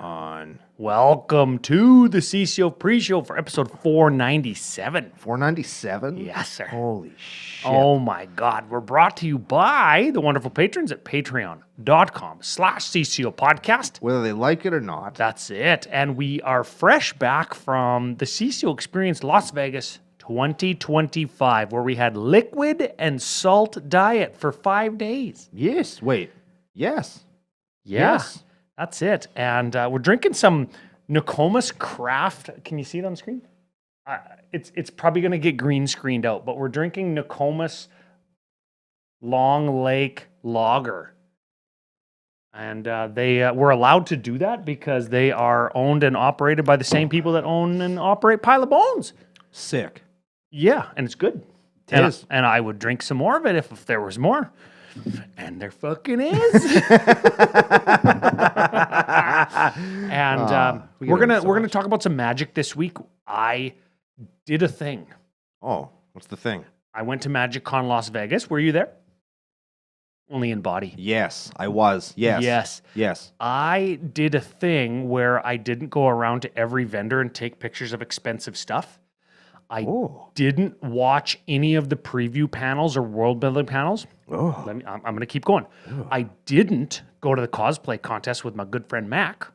On. Welcome to the CCO Pre-Show for episode 497. 497? Yes, sir. Holy shit. Oh my God. We're brought to you by the wonderful patrons at patreon.com/CCO podcast. Whether they like it or not. That's it. And we are fresh back from the CCO Experience Las Vegas 2025, where we had liquid and salt diet for 5 days. Yes. Wait. Yes. Yeah. Yes. That's it. And we're drinking some Nokomis Craft. Can you see it on screen? It's probably going to get green screened out, but we're drinking Nokomis Long Lake Lager. And we're allowed to do that because they are owned and operated by the same people that own and operate Pile of Bones. Sick. Yeah, and it's good. It is. And I would drink some more of it if there was more. And there fucking is. And we're gonna talk about some magic this week. I did a thing. Oh, what's the thing? I went to MagicCon Las Vegas. Were you there? Only in body. Yes, I was. Yes. Yes. Yes. I did a thing where I didn't go around to every vendor and take pictures of expensive stuff. I didn't watch any of the preview panels or world building panels. Oh. I'm going to keep going. Oh. I didn't go to the cosplay contest with my good friend Mac.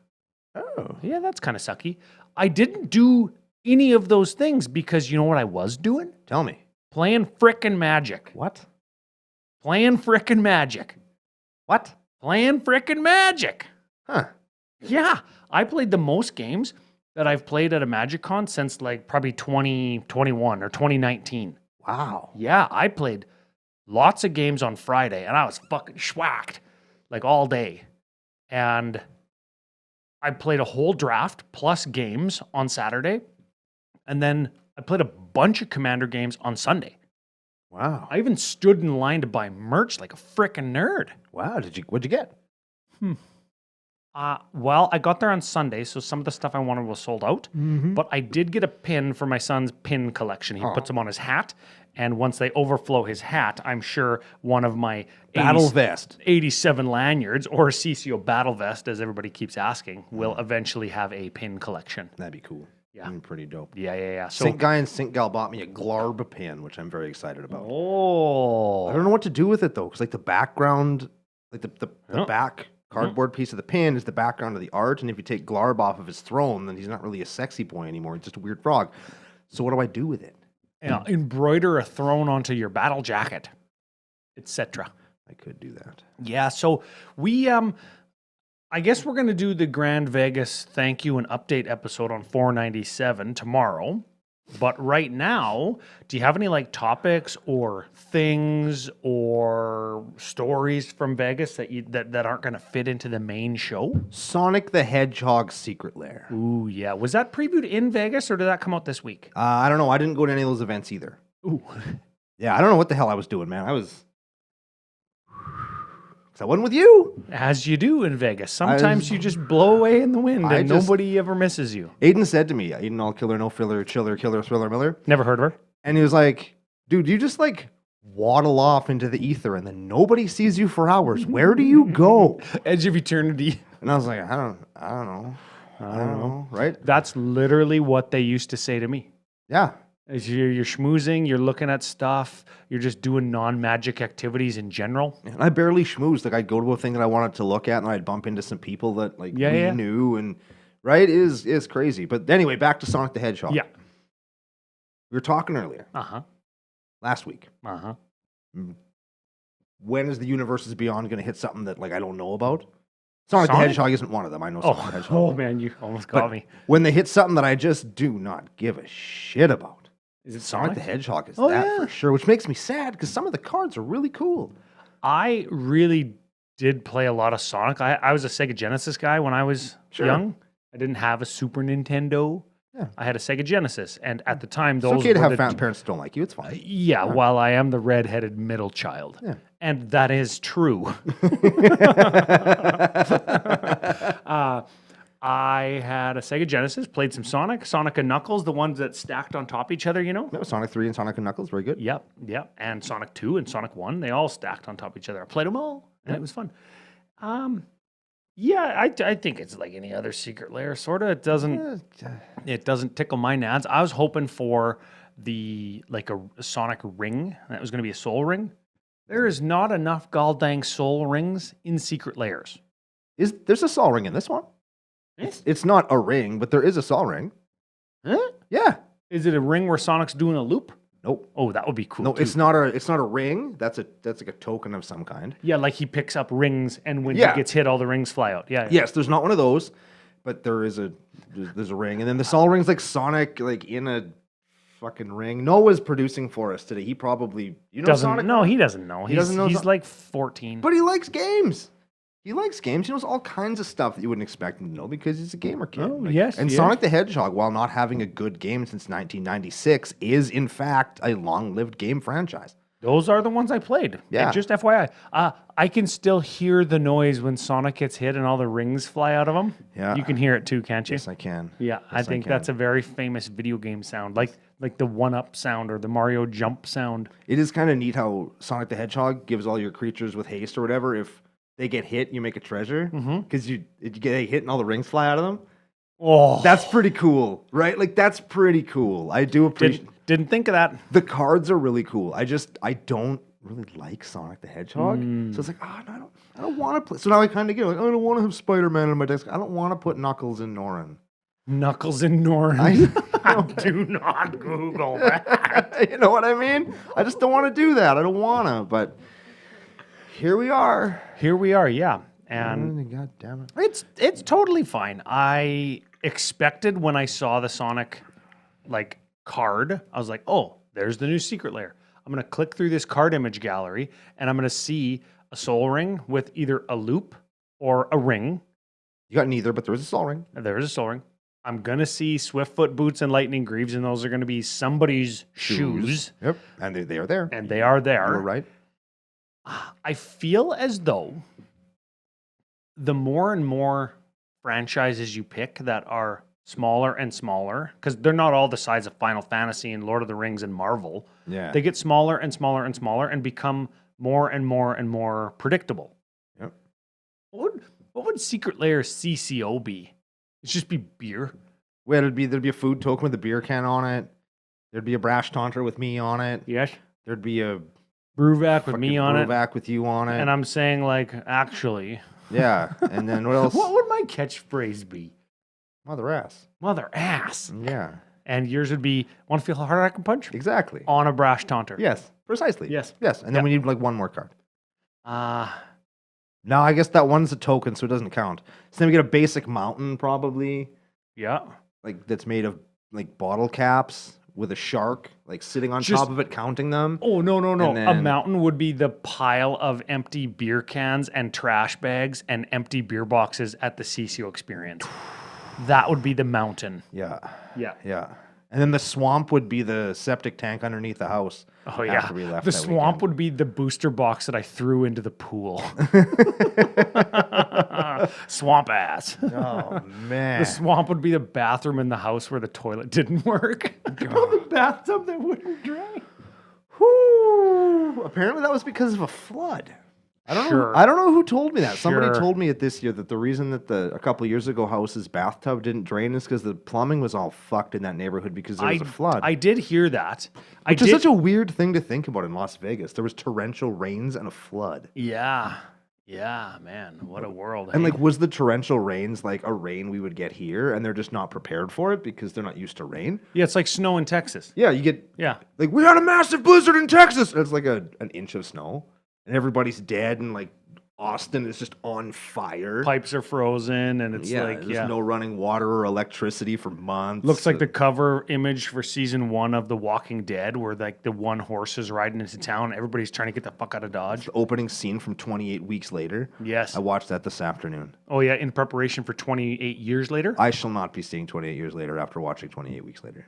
Oh. Yeah, that's kind of sucky. I didn't do any of those things because you know what I was doing? Tell me. Playing frickin' Magic. What? Playing frickin' Magic. What? Playing frickin' Magic. Huh. Yeah, I played the most games that I've played at a MagicCon since like probably 2021 or 2019. Wow. Yeah, I played lots of games on Friday and I was fucking schwacked like all day. And I played a whole draft plus games on Saturday. And then I played a bunch of Commander games on Sunday. Wow. I even stood in line to buy merch like a frickin' nerd. Wow. What'd you get? Well, I got there on Sunday, so some of the stuff I wanted was sold out. Mm-hmm. But I did get a pin for my son's pin collection. He puts them on his hat, and once they overflow his hat, I'm sure one of my Battle vest, 87 lanyards, or CCO battle vest, as everybody keeps asking, will eventually have a pin collection. That'd be cool. Yeah. Pretty dope. Yeah. So, Sync Guy and Sync Gal bought me a Glarb pin, which I'm very excited about. Oh. I don't know what to do with it, though, because like the background, like the back cardboard piece of the pin is the background of the art, and if you take Glarb off of his throne, then he's not really a sexy boy anymore. He's just a weird frog. So what do I do with it? Embroider a throne onto your battle jacket, etc. I could do that. Yeah, so we I guess we're going to do the Grand Vegas thank you and update episode on 497 tomorrow. But right now, do you have any like topics or things or stories from Vegas that aren't going to fit into the main show? Sonic the Hedgehog's Secret Lair. Ooh, yeah. Was that previewed in Vegas or did that come out this week? I don't know. I didn't go to any of those events either. Ooh. Yeah, I don't know what the hell I was doing, man. I wasn't with you. As you do in Vegas. Sometimes you just blow away in the wind and nobody ever misses you. Aiden said to me, Aiden all killer, no filler, chiller, killer, thriller, Miller. Never heard of her. And he was like, dude, you just like waddle off into the ether and then nobody sees you for hours. Where do you go? Edge of eternity. And I was like, I don't know. Right? That's literally what they used to say to me. Yeah. As you're schmoozing, you're looking at stuff, you're just doing non-magic activities in general. And I barely schmoozed. Like I'd go to a thing that I wanted to look at and I'd bump into some people that like we knew and right? It is crazy. But anyway, back to Sonic the Hedgehog. Yeah. We were talking earlier. Uh-huh. Last week. Uh-huh. When is the Universes Beyond going to hit something that like I don't know about? Sonic the Hedgehog isn't one of them. I know Sonic the Hedgehog. Oh man, you almost got me. When they hit something that I just do not give a shit about. Is it Sonic the Hedgehog is for sure, which makes me sad because some of the cards are really cool. I really did play a lot of Sonic. I was a Sega Genesis guy when I was young. I didn't have a Super Nintendo. I had a Sega Genesis, and at the time, It's those okay to were have the parents that don't like you. It's fine. yeah, while I am the redheaded middle child. Yeah. And that is true. I had a Sega Genesis, played some Sonic and Knuckles, the ones that stacked on top of each other, you know? That was Sonic 3 and Sonic and Knuckles. Very good. Yep. And Sonic 2 and Sonic 1, they all stacked on top of each other. I played them all, and it was fun. I think it's like any other Secret Lair, sort of. It doesn't tickle my nads. I was hoping for a Sonic ring. That was going to be a soul ring. There is not enough goddamn soul rings in Secret Lairs. There's a Sol ring in this one? It's not a ring, but there is a Sol ring. Huh? Yeah. Is it a ring where Sonic's doing a loop? Nope. Oh, that would be cool. No, too. it's not a ring. That's like a token of some kind. Yeah, like he picks up rings, and when he Yeah. gets hit, all the rings fly out. Yeah. Yes, there's not one of those, but there's a ring, and then the Sol ring's like Sonic, like in a fucking ring. Noah's producing for us today. He probably Sonic. No, he doesn't know. doesn't know He's like 14. But he likes games. He likes games. He knows all kinds of stuff that you wouldn't expect him to know because he's a gamer kid. Oh, yes, And yes. Sonic the Hedgehog, while not having a good game since 1996, is in fact a long-lived game franchise. Those are the ones I played. Yeah. And just FYI, I can still hear the noise when Sonic gets hit and all the rings fly out of him. Yeah. You can hear it too, can't you? Yes, I can. Yeah, I think that's a very famous video game sound, like the one-up sound or the Mario jump sound. It is kind of neat how Sonic the Hedgehog gives all your creatures with haste or whatever. If they get hit, you make a treasure because you get a hit and all the rings fly out of them. Oh, That's pretty cool, right? Like that's pretty cool. I do appreciate. didn't think of that. The cards are really cool. I don't really like Sonic the Hedgehog, so it's like, no, I don't want to play. So now I kind of get like, I don't want to have Spider-Man on my desk. I don't want to put Knuckles in Norin. Knuckles and Norin. Do not Google that. You know what I mean? I just don't want to do that. I don't want to, but here we are. Here we are, yeah. And God damn it. it's totally fine. I expected when I saw the Sonic card, I was like, oh, there's the new Secret Lair. I'm gonna click through this card image gallery and I'm gonna see a soul ring with either a loop or a ring. You got neither, but there is a Sol ring. There's a soul ring. I'm gonna see Swiftfoot boots and lightning greaves, and those are gonna be somebody's shoes. Yep. And they are there. And they are there. You're right. I feel as though the more and more franchises you pick that are smaller and smaller, because they're not all the size of Final Fantasy and Lord of the Rings and Marvel. Yeah. They get smaller and smaller and smaller and become more and more and more predictable. Yep. What would Secret Lair CCO be? It'd just be beer. Well, there'd be a food token with a beer can on it. There'd be a brash taunter with me on it. Yes. There'd be a Brewvac with me on it. Brewvac with you on it. And I'm saying actually. Yeah. And then what else? What would my catchphrase be? Mother ass. Mother ass. Yeah. And yours would be, want to feel how hard I can punch? Exactly. On a brash taunter. Yes. Precisely. Yes. Yes. And then we need one more card. No, I guess that one's a token, so it doesn't count. So then we get a basic mountain, probably. Yeah. That's made of bottle caps with a shark sitting on top of it, counting them. Oh, no. And A then- mountain would be the pile of empty beer cans and trash bags and empty beer boxes at the CCO experience. That would be the mountain. Yeah. Yeah. Yeah. And then the swamp would be the septic tank underneath the house. Oh, yeah. After we left The that swamp weekend. would be the booster box that I threw into the pool. Swamp ass. Oh, man. The swamp would be the bathroom in the house where the toilet didn't work. Or the bathtub that wouldn't dry. Whew. Apparently that was because of a flood. I don't know. Sure. I don't know who told me that. Somebody Sure. told me it this year that the reason that a couple of years ago house's bathtub didn't drain is because the plumbing was all fucked in that neighborhood because there was a flood. I did hear that. Which is such a weird thing to think about in Las Vegas. There was torrential rains and a flood. Yeah. Yeah, man. What a world. And hey? was the torrential rains like a rain we would get here and they're just not prepared for it because they're not used to rain? Yeah, it's like snow in Texas. Yeah, you get Yeah. we had a massive blizzard in Texas. And it's like an inch of snow. And everybody's dead and Austin is just on fire. Pipes are frozen, and it's There's no running water or electricity for months. Looks like the cover image for season 1 of The Walking Dead, where like the one horse is riding into town. Everybody's trying to get the fuck out of Dodge. The opening scene from 28 Weeks Later. Yes. I watched that this afternoon. Oh yeah, in preparation for 28 years later. I shall not be seeing 28 Years Later after watching 28 Weeks Later.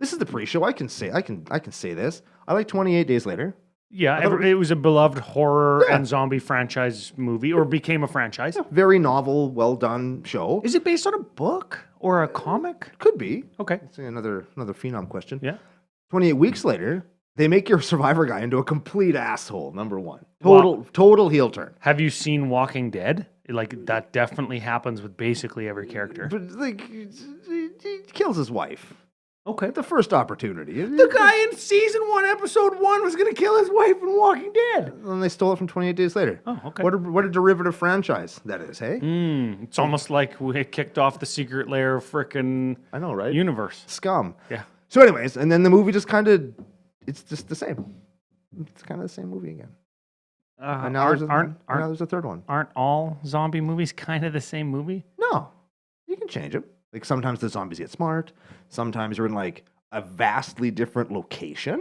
This is the pre-show. I can say this. I like 28 Days Later. Yeah, it was a beloved horror and zombie franchise movie, or became a franchise. Yeah, very novel, well done show. Is it based on a book or a comic? Could be. Okay. Let's see, another phenom question. Yeah. 28 Weeks Later, they make your survivor guy into a complete asshole. Number 1, total heel turn. Have you seen Walking Dead? Like that definitely happens with basically every character. But like, he kills his wife. Okay. At the first opportunity. The guy in season 1, episode 1 was going to kill his wife in Walking Dead. And they stole it from 28 Days Later. Oh, okay. What a derivative franchise that is, hey? It's almost like we kicked off the Secret Lair frickin' I know, right? universe. Scum. Yeah. So anyways, and then the movie just kind of, it's just the same. It's kind of the same movie again. And now there's a third one. Aren't all zombie movies kind of the same movie? No, you can change them. Like sometimes the zombies get smart. Sometimes you're in like a vastly different location,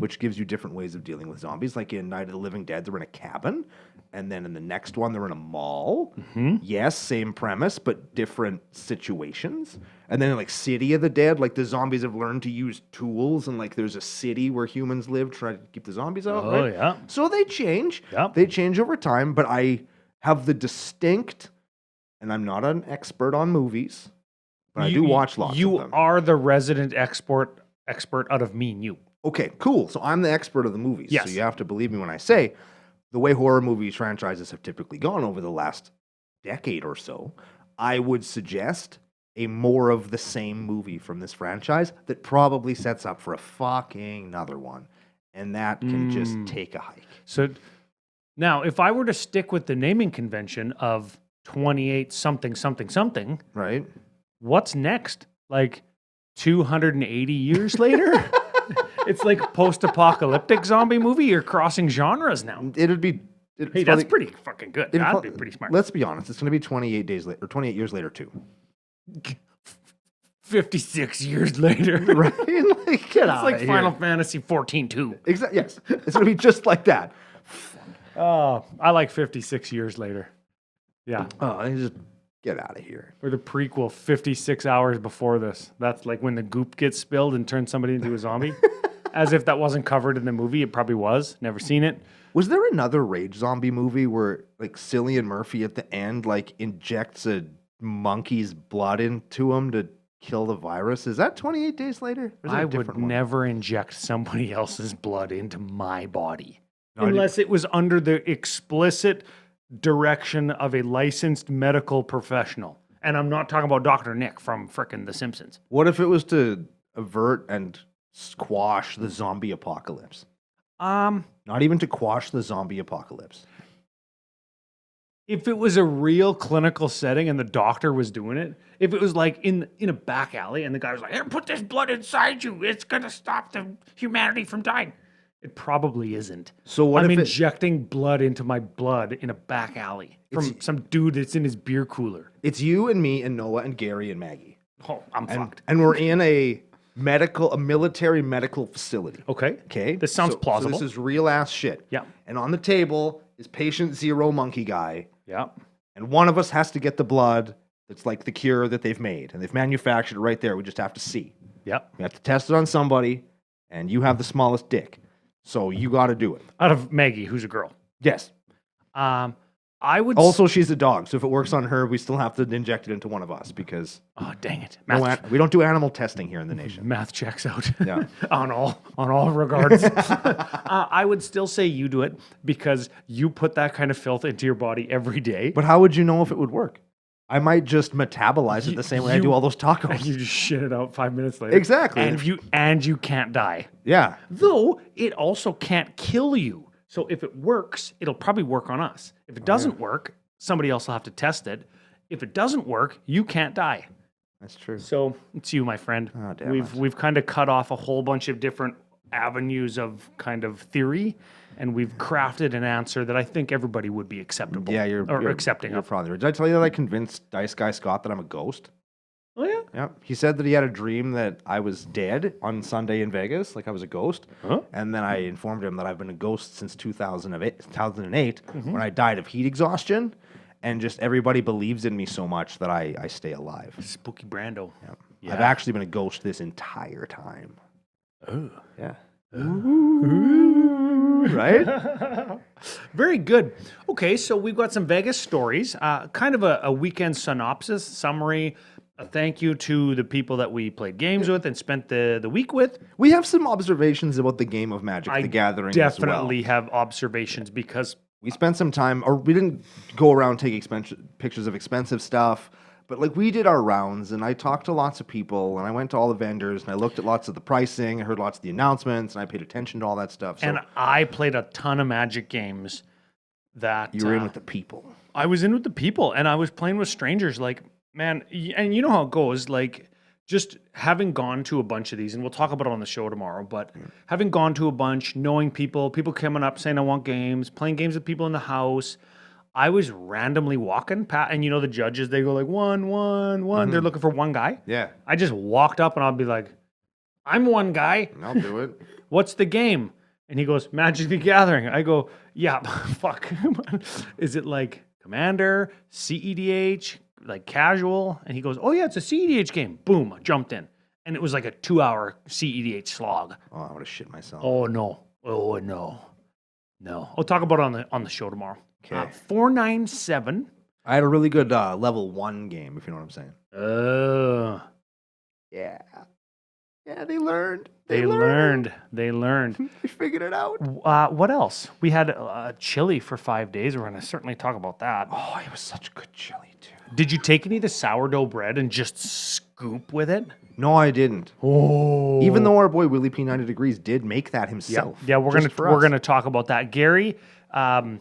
which gives you different ways of dealing with zombies. Like in Night of the Living Dead, they're in a cabin. And then in the next one, they're in a mall. Yes, same premise, but different situations. And then in like City of the Dead, like the zombies have learned to use tools. And like there's a city where humans live to try to keep the zombies out. Oh, right? yeah. So they change. Yep. They change over time. But I have the distinct, and I'm not an expert on movies, but I do watch lots of them. You are the resident expert out of me and you. Okay, cool. So I'm the expert of the movies. Yes. So you have to believe me when I say the way horror movie franchises have typically gone over the last decade or so, I would suggest a more of the same movie from this franchise that probably sets up for a fucking another one. And that can just take a hike. So now, if I were to stick with the naming convention of 28 something something something, Right? what's next? Like 280 years later? It's like post-apocalyptic zombie movie. You're crossing genres now. Hey, That's pretty fucking good. That'd be pretty smart. Let's be honest. It's going to be 28 days later, or 28 years later, too. 56 years later. Right? Like, get out It's like of here. Final Fantasy 14-2. Exactly. Yes. It's going to be just like that. Oh, I like 56 years later. Yeah. Oh, just get out of here. Or the prequel, 56 hours before this. That's like when the goop gets spilled and turns somebody into a zombie. As if that wasn't covered in the movie. It probably was. Never seen it. Was there another Rage zombie movie where like Cillian Murphy at the end like injects a monkey's blood into him to kill the virus? Is that 28 Days Later? Or is it I a would different one? never inject somebody else's blood into my body. No, Unless it was under the explicit direction of a licensed medical professional. And I'm not talking about Dr. Nick from frickin' The Simpsons. What if it was to avert and squash the zombie apocalypse? Not even to quash the zombie apocalypse. If it was a real clinical setting and the doctor was doing it, if it was like in a back alley and the guy was like, "Here, put this blood inside you. It's gonna stop the humanity from dying." It probably isn't. So what I'm if injecting blood into my blood in a back alley from some dude that's in his beer cooler? it's you and me and Noah and Gary and Maggie. Oh, I'm fucked. And we're in a military medical facility. Okay. Okay. This sounds plausible. So this is real ass shit. Yeah. And on the table is patient zero monkey guy. Yeah. And one of us has to get the blood that's like the cure that they've made. And they've manufactured it right there. We just have to see. Yeah. We have to test it on somebody. And you have the smallest dick. So you got to do it. Out of Maggie, who's a girl. Yes. I would Also, she's a dog. So if it works on her, we still have to inject it into one of us because Oh, dang it. we don't do animal testing here in the nation. Math checks out. Yeah. on all regards. I would still say you do it because you put that kind of filth into your body every day. But how would you know if it would work? I might just metabolize it the same way I do all those tacos. You just shit it out 5 minutes later. Exactly. And you can't die. Yeah. Though it also can't kill you. So if it works, it'll probably work on us. If it doesn't work, somebody else will have to test it. If it doesn't work, you can't die. That's true. So it's you, my friend. Oh, damn we've kind of cut off a whole bunch of different avenues of kind of theory, and we've crafted an answer that I think everybody would be acceptable. Yeah, you're accepting You're of. probably right. Did I tell you that I convinced Dice Guy Scott that I'm a ghost? Oh yeah. Yeah. He said that he had a dream that I was dead on Sunday in Vegas, like I was a ghost. Huh? And then I informed him that I've been a ghost since 2008 when I died of heat exhaustion. And just everybody believes in me so much that I stay alive. Spooky Brando. Yeah. Yeah. I've actually been a ghost this entire time. Oh. Yeah. Right? Very good. Okay, so we've got some Vegas stories, kind of a weekend synopsis, summary, a thank you to the people that we played games with and spent the week with. We have some observations about the game of Magic the Gathering Definitely as well. have observations because We spent some time, or we didn't go around taking pictures of expensive stuff, but like we did our rounds, and I talked to lots of people, and I went to all the vendors, and I looked at lots of the pricing, I heard lots of the announcements, and I paid attention to all that stuff. So and I played a ton of Magic games that you were in with the people. I was in with the people, and I was playing with strangers. Like, man, and you know how it goes. Like, just having gone to a bunch of these, and we'll talk about it on the show tomorrow, but having gone to a bunch, knowing people coming up saying, I want games, playing games with people in the house. I was randomly walking past, and you know, the judges, they go like, one. They're looking for one guy. Yeah, I just walked up and I'll be like, I'm one guy. I'll do it. What's the game? And he goes, Magic the Gathering. I go, yeah, fuck. Is it like Commander, CEDH, like casual? And he goes, oh yeah, it's a CEDH game. Boom, I jumped in. And it was like a 2-hour CEDH slog. Oh, I would have shit myself. Oh no. No. I'll talk about it on the show tomorrow. Okay. 497. I had a really good level 1 game, if you know what I'm saying. Yeah. Yeah, they learned. They learned. They figured it out. What else? We had chili for 5 days. We're going to certainly talk about that. Oh, it was such good chili, too. Did you take any of the sourdough bread and just scoop with it? No, I didn't. Oh. Even though our boy Willie P 90 Degrees did make that himself. Yeah, we're just for we're us. gonna talk about that. Gary,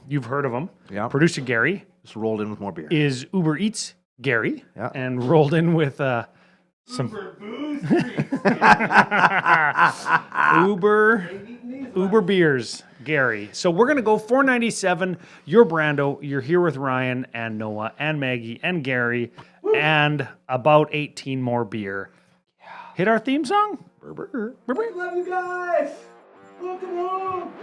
you've heard of him. Yeah. Producer Gary Just rolled in with more beer. is Uber Eats Gary. Yeah. And rolled in with some Uber beers, Gary. So we're gonna go 497. You're Brando. You're here with Ryan and Noah and Maggie and Gary and about 18 more beer. Hit our theme song. Burr, burr. Burr, burr. Love you guys. Welcome home.